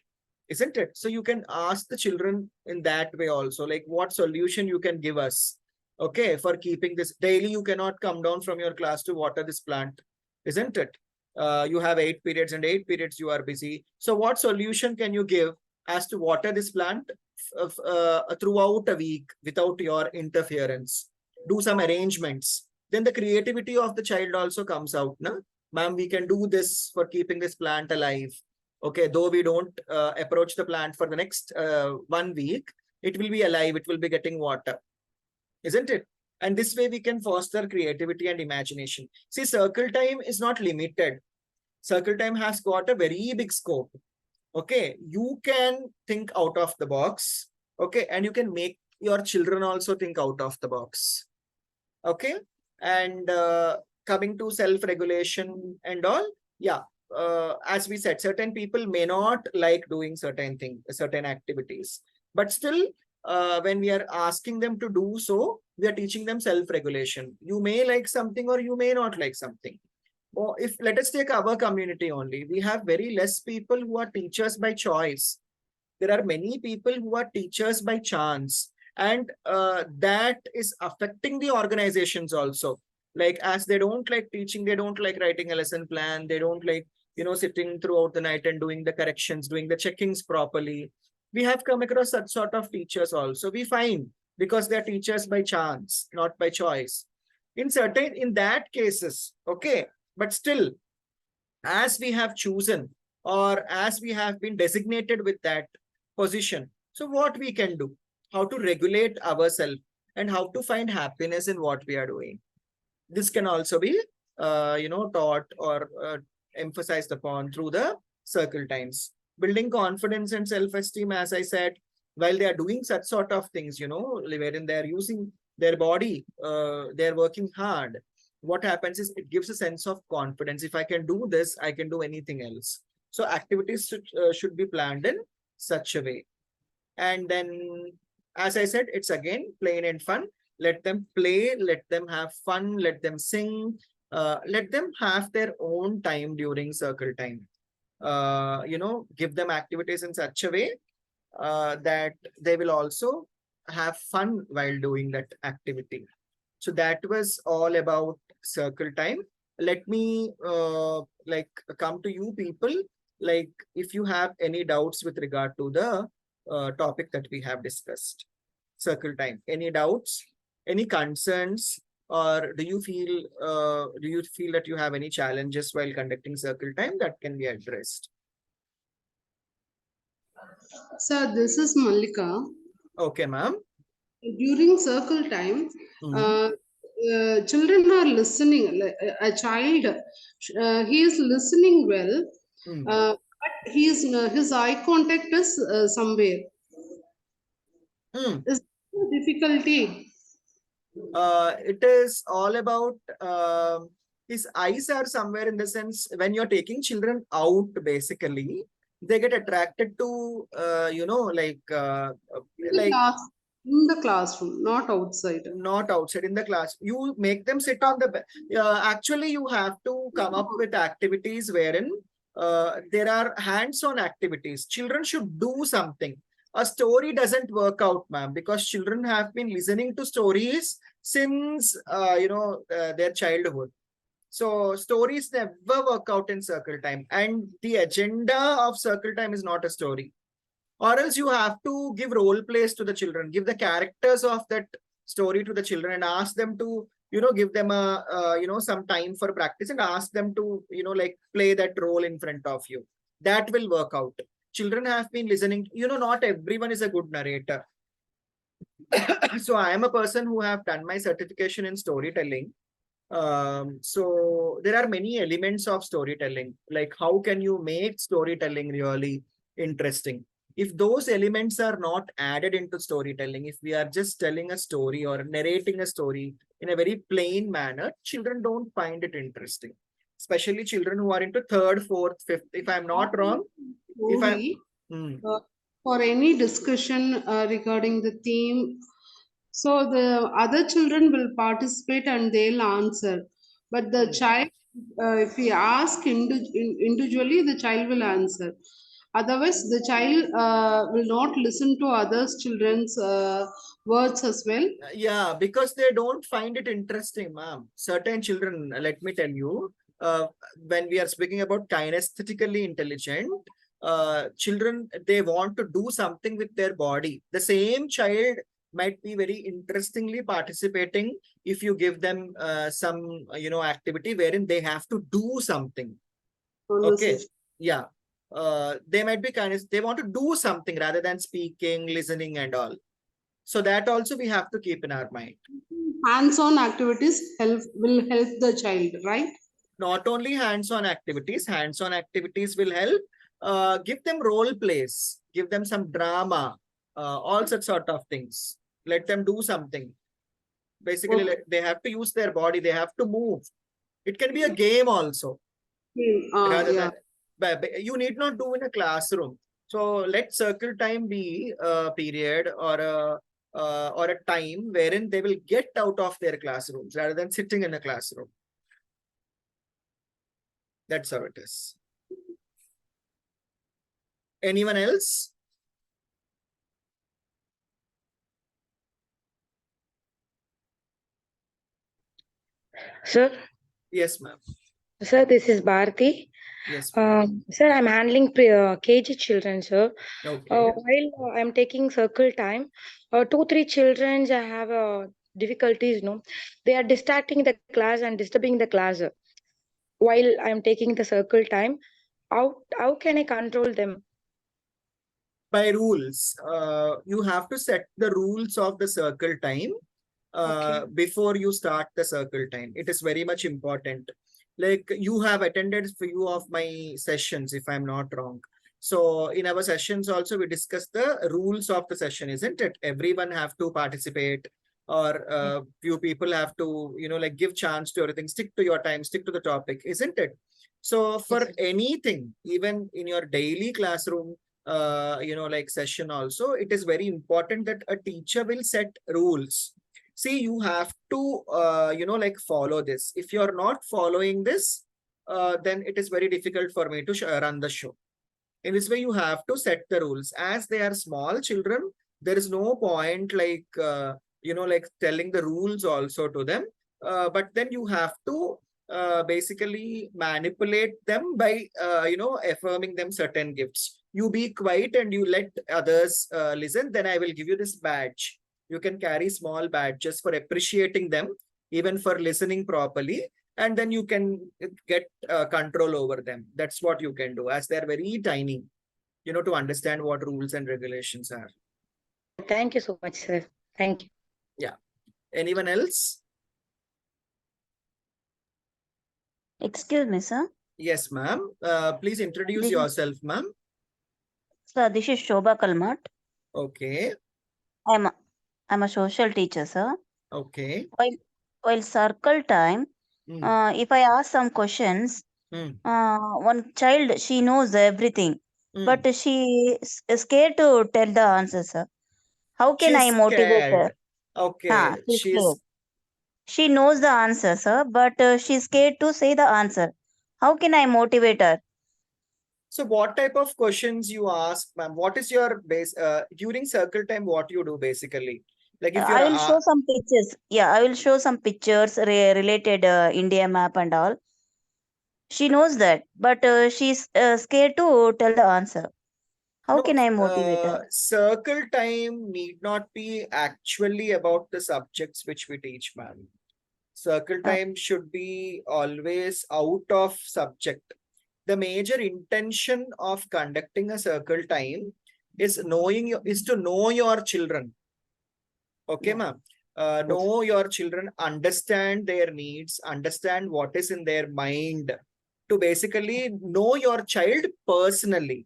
isn't it? So you can ask the children in that way also, like what solution you can give us, okay, for keeping this. Daily you cannot come down from your class to water this plant, isn't it? You have 8 periods, and 8 periods you are busy. So what solution can you give as to water this plant throughout a week without your interference? Do some arrangements. Then the creativity of the child also comes out. Na? Ma'am, we can do this for keeping this plant alive. Okay, though we don't approach the plant for the next 1 week, it will be alive, it will be getting water, isn't it? And this way we can foster creativity and imagination. See, circle time is not limited. Circle time has got a very big scope. Okay, you can think out of the box. Okay, and you can make your children also think out of the box. Okay, and coming to self-regulation and all, yeah, as we said, certain people may not like doing certain things, certain activities, but still when we are asking them to do so, we are teaching them self-regulation. You may like something or you may not like something. Or if let us take our community only, we have very less people who are teachers by choice. There are many people who are teachers by chance, and that is affecting the organizations also. Like, as they don't like teaching, they don't like writing a lesson plan, they don't like sitting throughout the night and doing the corrections, doing the checkings properly. We have come across such sort of teachers also, we find, because they're teachers by chance, not by choice. In that cases, okay, but still, as we have chosen, or as we have been designated with that position, so what we can do, how to regulate ourselves, and how to find happiness in what we are doing. This can also be taught or emphasized upon through the circle times. Building confidence and self-esteem, as I said, while they are doing such sort of things, wherein they are using their body, they're working hard. What happens is it gives a sense of confidence. If I can do this, I can do anything else. So activities should be planned in such a way. And then, as I said, it's again plain and fun. Let them play, let them have fun, let them sing, let them have their own time during circle time. Give them activities in such a way that they will also have fun while doing that activity. So that was all about circle time. Let me come to you people, like if you have any doubts with regard to the topic that we have discussed, circle time. Any doubts, any concerns, or do you feel that you have any challenges while conducting circle time that can be addressed? Sir, this is Mallika. Okay, ma'am. During circle time, children are listening. A child, he is listening well, but his eye contact is somewhere. Is there difficulty? It is all about his eyes are somewhere, in the sense when you're taking children out, basically they get attracted to like In the classroom, not outside. Not outside, in the class. You make them sit on the bed. Actually, you have to come up with activities wherein there are hands-on activities. Children should do something. A story doesn't work out, ma'am, because children have been listening to stories since their childhood. So stories never work out in circle time, and the agenda of circle time is not a story. Or else you have to give role plays to the children, give the characters of that story to the children, and ask them to, give them some time for practice, and ask them to, like play that role in front of you. That will work out. Children have been listening. Not everyone is a good narrator. So I am a person who have done my certification in storytelling. So there are many elements of storytelling, like how can you make storytelling really interesting? If those elements are not added into storytelling, if we are just telling a story or narrating a story in a very plain manner, children don't find it interesting. Especially children who are into third, fourth, fifth. If I'm not wrong, if I'm for any discussion regarding the theme, so the other children will participate and they'll answer. But the child, if we ask individually, the child will answer. Otherwise, the child will not listen to others' children's words as well. Yeah, because they don't find it interesting, ma'am. Certain children, let me tell you, when we are speaking about kinesthetically intelligent, children, they want to do something with their body. The same child might be very interestingly participating if you give them some, activity wherein they have to do something. Okay. Yeah. They might be they want to do something rather than speaking, listening and all. So that also we have to keep in our mind. Hands-on activities will help the child, right? Not only hands-on activities will help. Give them role plays, give them some drama, all such sort of things. Let them do something. Basically, they have to use their body, they have to move. It can be a game also. Rather than, you need not do in a classroom. So let circle time be a period or a time wherein they will get out of their classrooms rather than sitting in a classroom. That's how it is. Anyone else? Sir? Yes, ma'am. Sir, this is Bharati. Yes. Sir, I'm handling KG children, sir. Okay. While I'm taking circle time, 2-3 children I have difficulties. No, they are distracting the class and disturbing the class while I'm taking the circle time. How can I control them? By rules. You have to set the rules of the circle time before you start the circle time. It is very much important. Like you have attended few of my sessions, if I'm not wrong. So in our sessions also, we discuss the rules of the session, isn't it? Everyone have to participate, or few people have to, like give chance to everything. Stick to your time, stick to the topic, isn't it? So for anything, even in your daily classroom, like session also, it is very important that a teacher will set rules. See, you have to, like follow this. If you're not following this, then it is very difficult for me to run the show. In this way, you have to set the rules. As they are small children, there is no point like, like telling the rules also to them. But then you have to basically manipulate them by, affirming them certain gifts. You be quiet and you let others listen, then I will give you this badge. You can carry small badges for appreciating them, even for listening properly, and then you can get control over them. That's what you can do, as they're very tiny, to understand what rules and regulations are. Thank you so much, sir. Thank you. Yeah. Anyone else? Excuse me, sir. Yes, ma'am. Please introduce yourself, ma'am. Sir, this is Shobha Kalmat. Okay. I'm a social teacher, sir. Okay. While circle time, if I ask some questions, one child, she knows everything, but she is scared to tell the answer, sir. How can I She's motivate her? scared. Okay, She's she's scared. She knows the answer, sir, but she's scared to say the answer. How can I motivate her? so what type of questions you ask, ma'am? What is your base during circle time? What you do basically? Like if you're I will show some pictures. Yeah, I will show some pictures related India map and all. She knows that, but she's scared to tell the answer. How no, can I motivate her? circle time need not be actually about the subjects which we teach, ma'am. Circle Uh, time should be always out of subject. The major intention of conducting a circle time is to know your children. Okay, yeah, ma'am. yes, Know your children, understand their needs, understand what is in their mind, to basically know your child personally.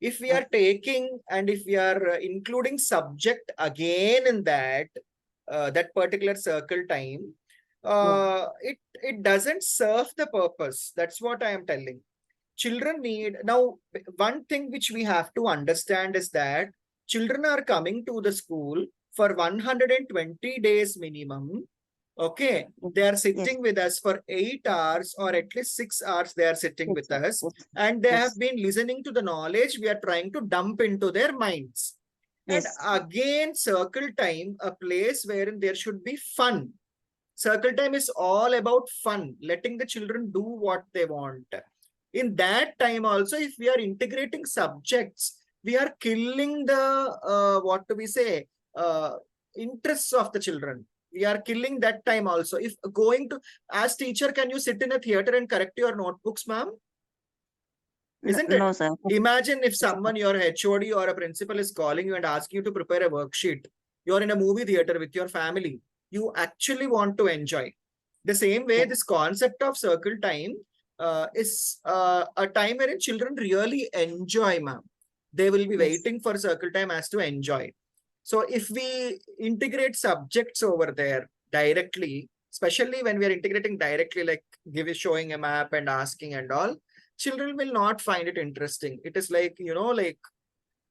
If we are taking and if we are including subject again in that particular circle time, yeah, it doesn't serve the purpose. That's what I am telling. Children need now, one thing which we have to understand is that children are coming to the school for 120 days minimum. Okay, yes, they are yes, sitting with us for 8 hours or at least 6 hours. They are sitting yes, with sir, us, yes, and they have yes, been listening to the knowledge we are trying to dump into their minds. And yes, again, circle time, a place wherein there should be fun. Circle time is all about fun, letting the children do what they want. In that time also, if we are integrating subjects, we are killing the what do we say, interests of the children. We are killing that time also. If going to, as teacher, can you sit in a theater and correct your notebooks, ma'am? Isn't no, it? sir. Imagine if someone, your HOD or a principal is calling you and asking you to prepare a worksheet. You're in a movie theater with your family. You actually want to enjoy. The same way, Yeah, this concept of circle time is a time wherein children really enjoy, ma'am. They will be yes, waiting for circle time as to enjoy. So if we integrate subjects over there directly, especially when we are integrating directly, like showing a map and asking and all, children will not find it interesting. It is like, like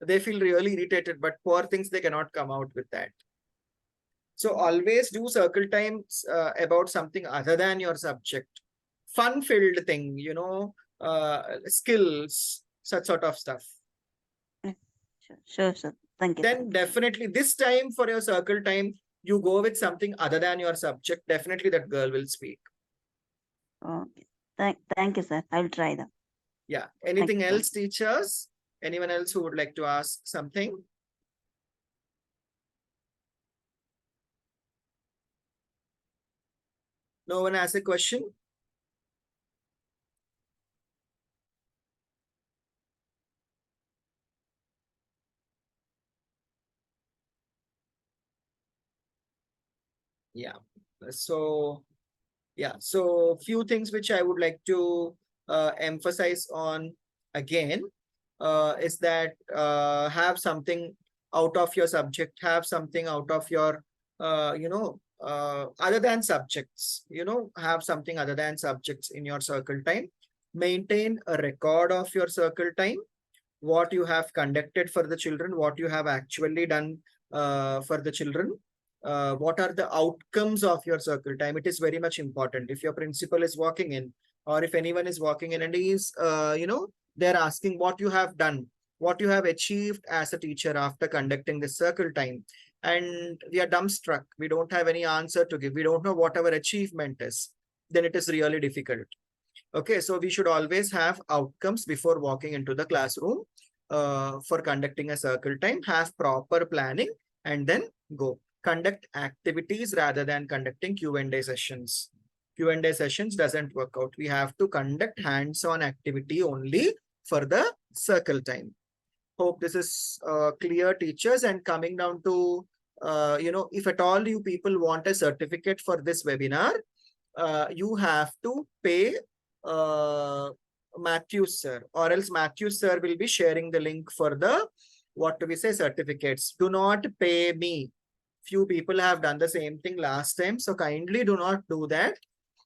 they feel really irritated, but poor things, they cannot come out with that. So always do circle times about something other than your subject. Fun-filled thing, skills, such sort of stuff. yeah, sure, sir. Thank you, Then definitely this time for your circle time, you go with something other than your subject. Definitely that girl will speak. Okay. Thank you, sir. I'll try that. Yeah. Thank Anything you so much. else, teachers? Anyone else who would like to ask something? No one has a question? Yeah. So, yeah. So few things which I would like to emphasize on again is that have something out of your subject, have something out of your, other than subjects, have something other than subjects in your circle time. Maintain a record of your circle time, what you have conducted for the children, what you have actually done for the children, what are the outcomes of your circle time. It is very much important. If your principal is walking in, or if anyone is walking in and he is, they're asking what you have done, what you have achieved as a teacher after conducting this circle time. And we are dumbstruck. We don't have any answer to give. We don't know what our achievement is. Then it is really difficult. Okay, so we should always have outcomes before walking into the classroom for conducting a circle time. Have proper planning and then go. Conduct activities rather than conducting Q&A sessions. Q&A sessions doesn't work out. We have to conduct hands-on activity only for the circle time. Hope this is clear, teachers. And coming down to, if at all you people want a certificate for this webinar, you have to pay Matthew sir, or else Matthew sir will be sharing the link for the, what do we say, certificates. Do not pay me. Few people have done the same thing last time. So kindly do not do that.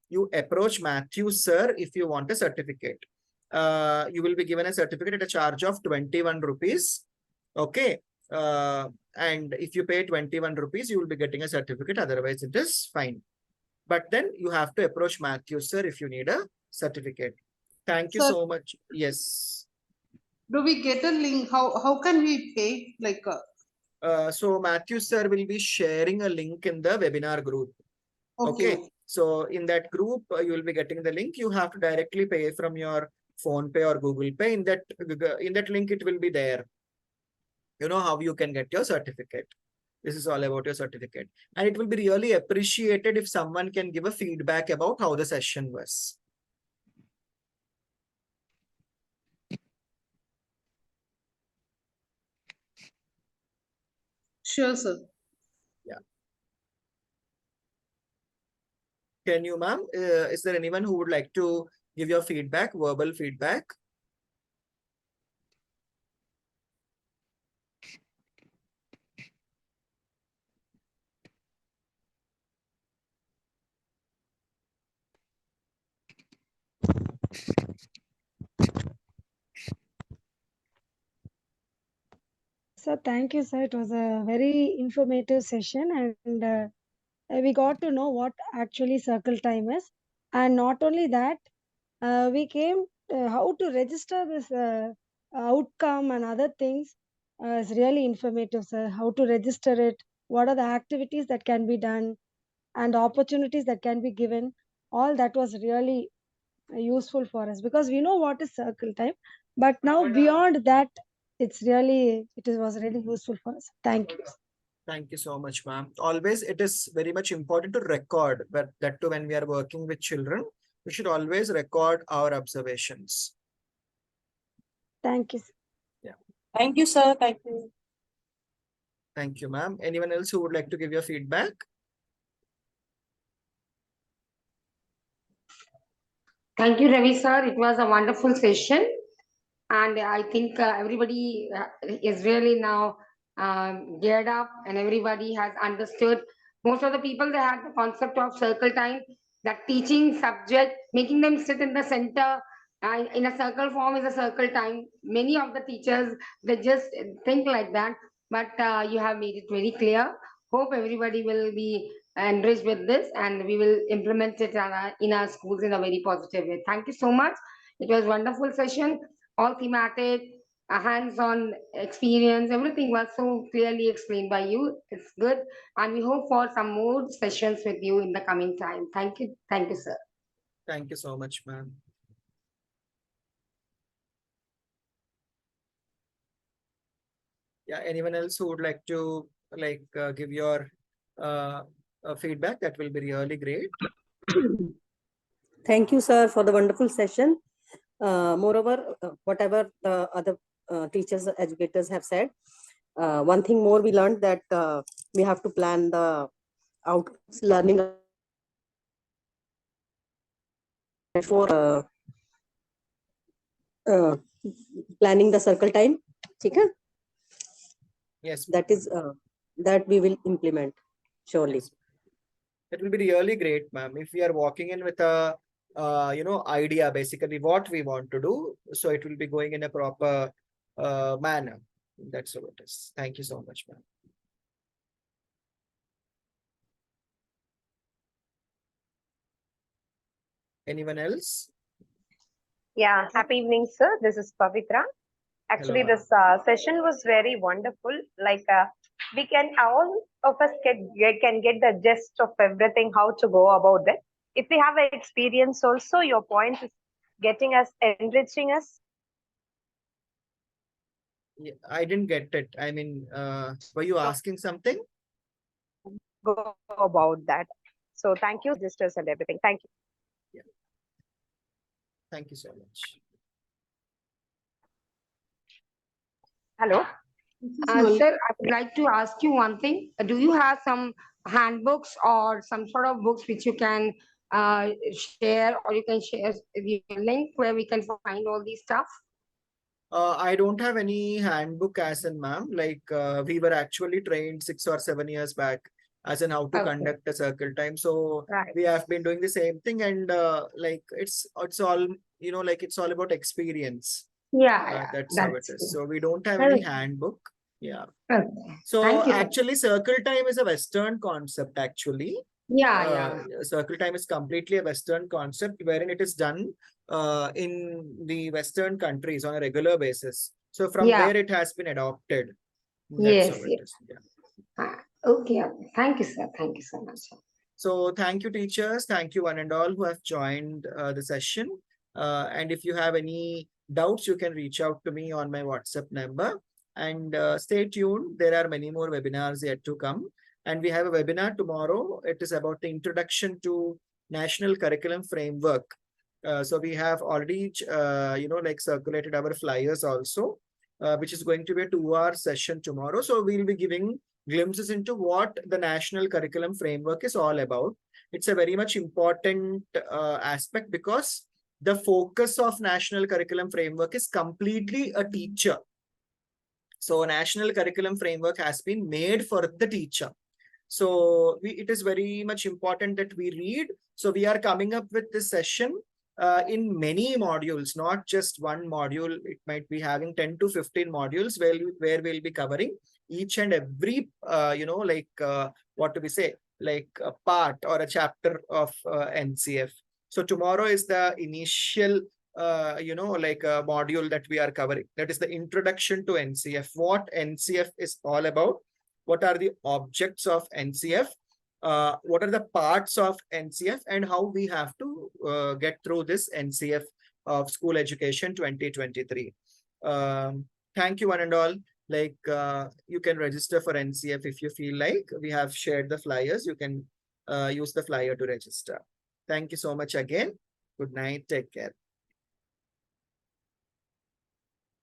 You approach Matthew sir if you want a certificate. You will be given a certificate at a charge of 21 rupees. Okay. and if you pay 21 rupees, you will be getting a certificate. Otherwise, it is fine. But then you have to approach Matthew sir if you need a certificate. Thank you Sir. so much. Yes. Do we get a link? How can we pay? Like, So Matthew sir will be sharing a link in the webinar group. Okay. So in that group, you will be getting the link. You have to directly pay from your Phone Pay or Google Pay. In that link, it will be there. You know how you can get your certificate. This is all about your certificate. And it will be really appreciated if someone can give a feedback about how the session was. Sure, sir. Can you, ma'am? Is there anyone who would like to give your feedback, verbal feedback? So thank you, sir. It was a very informative session, and we got to know what actually circle time is. And not only that, we came how to register this outcome and other things is really informative, sir. How to register it, what are the activities that can be done, and opportunities that can be given. All that was really useful for us because we know what is circle time, but now beyond that, it was really useful for us. Thank you. Thank you so much, ma'am. Always, it is very much important to record, but that too when we are working with children, we should always record our observations. Thank you, sir. Thank you, sir. Thank you. Thank you, ma'am. Anyone else who would like to give your feedback? Thank you, Ravi sir. It was a wonderful session. And I think everybody is really now geared up and everybody has understood. Most of the people, they had the concept of circle time, that teaching subject, making them sit in the center in a circle form is a circle time. Many of the teachers, they just think like that, but you have made it very clear. Hope everybody will be enriched with this and we will implement it in our schools in a very positive way. Thank you so much. It was a wonderful session, all thematic, a hands-on experience, everything was so clearly explained by you. It's good. And we hope for some more sessions with you in the coming time. Thank you. Thank you, sir. Thank you so much, ma'am. Yeah, anyone else who would like to give your feedback? That will be really great. Thank you, sir, for the wonderful session. Moreover, whatever the other teachers, educators have said, one thing more we learned that we have to plan the outcomes learning for planning the circle time. Okay? Yes, that is that we will implement surely. Yes. It will be really great, ma'am, if we are walking in with a idea, basically what we want to do. So it will be going in a proper manner. That's what it is. Thank you so much, ma'am. Anyone else? Yeah, happy evening, sir. This is Pavitra. Actually, Hello, this session was very wonderful. Like we can all of us can get the gist of everything, how to go about that. If we have an experience, also your points is getting us, enriching us. Yeah, I didn't get it. I mean, were you asking something? Go about that. So thank you, sisters and everything. Thank you. Thank you so much. Hello. Sir, I would like to ask you one thing. Do you have some handbooks or some sort of books which you can share, or you can share the link where we can find all these stuff? I don't have any handbook as in, ma'am. We were actually trained 6 or 7 years back as in how to Okay. conduct a circle time. So Right. we have been doing the same thing, and it's all it's all about experience. Yeah, That's that's how it is. true. So we don't have any handbook. Yeah. Okay. So Thank you. actually, circle time is a Western concept. Actually, Yeah. circle time is completely a Western concept wherein it is done in the Western countries on a regular basis. So from Yeah. there it has been adopted. That's Yes, how it yes. is. Yeah. Okay. Thank you, sir. Thank you so much. So thank you, teachers. Thank you, one and all who have joined the session. And if you have any doubts, you can reach out to me on my WhatsApp number. And stay tuned. There are many more webinars yet to come. And we have a webinar tomorrow. It is about the introduction to National Curriculum Framework. So we have already, circulated our flyers also, which is going to be a 2-hour session tomorrow. So we'll be giving glimpses into what the National Curriculum Framework is all about. It's a very much important aspect because the focus of National Curriculum Framework is completely a teacher. So National Curriculum Framework has been made for the teacher. So it is very much important that we read. So we are coming up with this session in many modules, not just one module. It might be having 10 to 15 modules where we'll be covering each and every, what do we say, like a part or a chapter of NCF. So tomorrow is the initial, a module that we are covering. That is the introduction to NCF, what NCF is all about. What are the objects of NCF? What are the parts of NCF and how we have to get through this NCF of School Education 2023. Thank you, one and all. You can register for NCF if you feel like. We have shared the flyers. You can use the flyer to register. Thank you so much again. Good night. Take care.